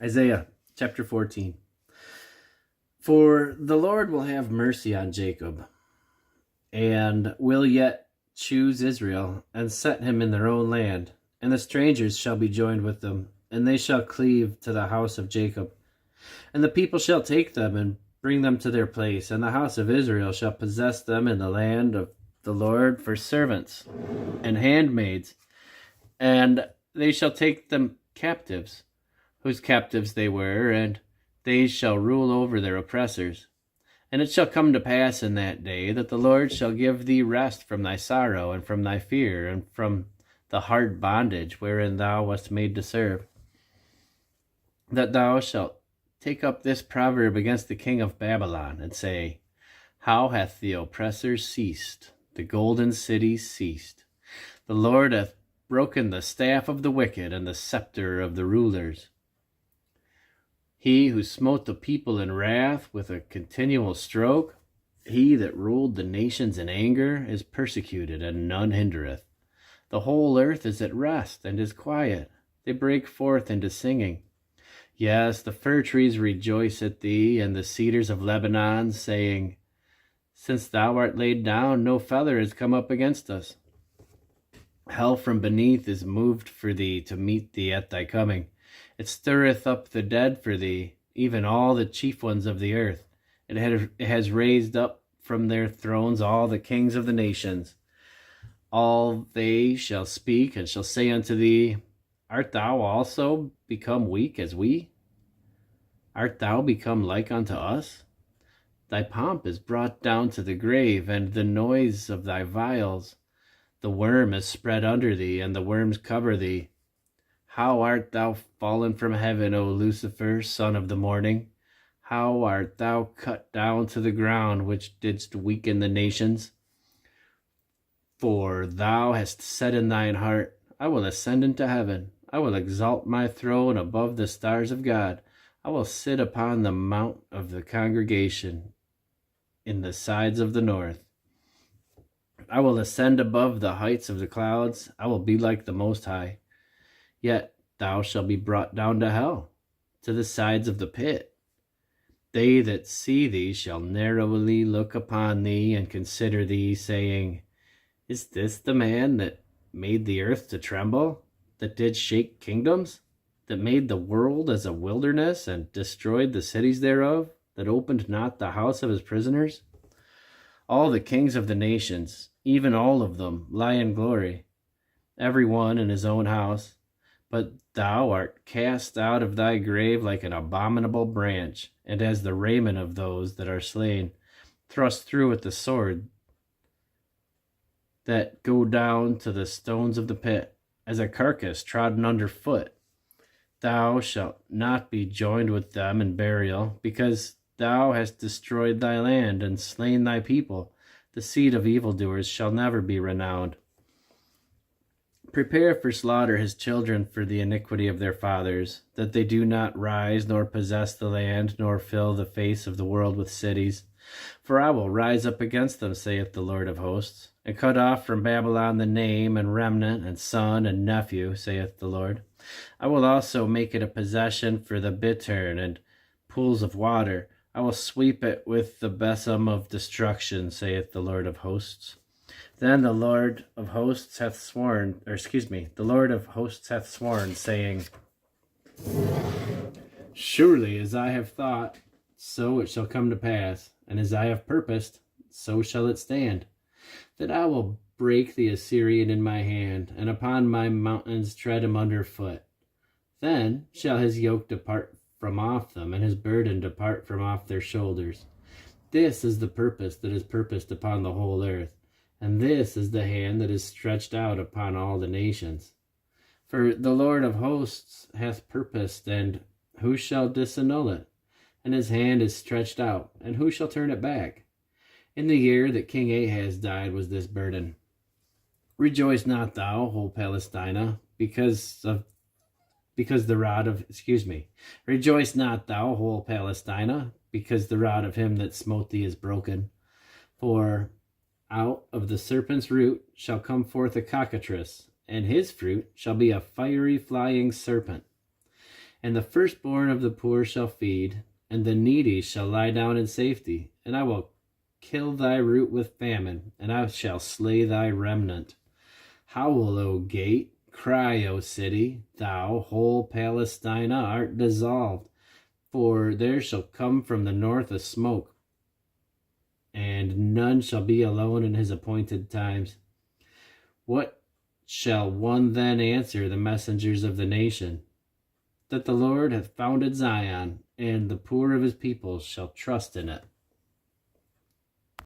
Isaiah chapter 14. For the Lord will have mercy on Jacob, and will yet choose Israel, and set him in their own land. And the strangers shall be joined with them, and they shall cleave to the house of Jacob. And the people shall take them, and bring them to their place, and the house of Israel shall possess them in the land of the Lord for servants and handmaids. And they shall take them captives, whose captives they were, and they shall rule over their oppressors. And it shall come to pass in that day that the Lord shall give thee rest from thy sorrow, and from thy fear, and from the hard bondage wherein thou wast made to serve. That thou shalt take up this proverb against the king of Babylon, and say, How hath the oppressor ceased? The golden city ceased. The Lord hath broken the staff of the wicked, and the scepter of the rulers. He who smote the people in wrath with a continual stroke, he that ruled the nations in anger, is persecuted, and none hindereth. The whole earth is at rest, and is quiet. They break forth into singing. Yes, the fir trees rejoice at thee, and the cedars of Lebanon, saying, Since thou art laid down, no feather is come up against us. Hell from beneath is moved for thee to meet thee at thy coming. It stirreth up the dead for thee, even all the chief ones of the earth. It has raised up from their thrones all the kings of the nations. All they shall speak, and shall say unto thee, Art thou also become weak as we? Art thou become like unto us? Thy pomp is brought down to the grave, and the noise of thy viols. The worm is spread under thee, and the worms cover thee. How art thou fallen from heaven, O Lucifer, son of the morning? How art thou cut down to the ground, which didst weaken the nations? For thou hast said in thine heart, I will ascend into heaven. I will exalt my throne above the stars of God. I will sit upon the mount of the congregation in the sides of the north. I will ascend above the heights of the clouds. I will be like the Most High. Yet thou shalt be brought down to hell, to the sides of the pit. They that see thee shall narrowly look upon thee, and consider thee, saying, Is this the man that made the earth to tremble, that did shake kingdoms, that made the world as a wilderness, and destroyed the cities thereof, that opened not the house of his prisoners? All the kings of the nations, even all of them, lie in glory, every one in his own house. But thou art cast out of thy grave like an abominable branch, and as the raiment of those that are slain, thrust through with the sword, that go down to the stones of the pit, as a carcass trodden under foot. Thou shalt not be joined with them in burial, because thou hast destroyed thy land, and slain thy people. The seed of evildoers shall never be renowned. Prepare for slaughter his children for the iniquity of their fathers, that they do not rise, nor possess the land, nor fill the face of the world with cities. For I will rise up against them, saith the Lord of hosts, and cut off from Babylon the name, and remnant, and son, and nephew, saith the Lord. I will also make it a possession for the bittern and pools of water. I will sweep it with the besom of destruction, saith the Lord of hosts. Then the Lord of hosts hath sworn, saying, Surely as I have thought, so it shall come to pass, and as I have purposed, so shall it stand, that I will break the Assyrian in my hand, and upon my mountains tread him under foot. Then shall his yoke depart from off them, and his burden depart from off their shoulders. This is the purpose that is purposed upon the whole earth, and this is the hand that is stretched out upon all the nations. For the Lord of hosts hath purposed, and who shall disannul it? And his hand is stretched out, and who shall turn it back? In the year that King Ahaz died was this burden. Rejoice not thou, whole Palestina, Rejoice not thou, whole Palestina, because the rod of him that smote thee is broken. For out of the serpent's root shall come forth a cockatrice, and his fruit shall be a fiery flying serpent. And the firstborn of the poor shall feed, and the needy shall lie down in safety. And I will kill thy root with famine, and I shall slay thy remnant. Howl, O gate, cry, O city, thou whole Palestina art dissolved. For there shall come from the north a smoke, and none shall be alone in his appointed times. What shall one then answer the messengers of the nation? That the Lord hath founded Zion, and the poor of his people shall trust in it.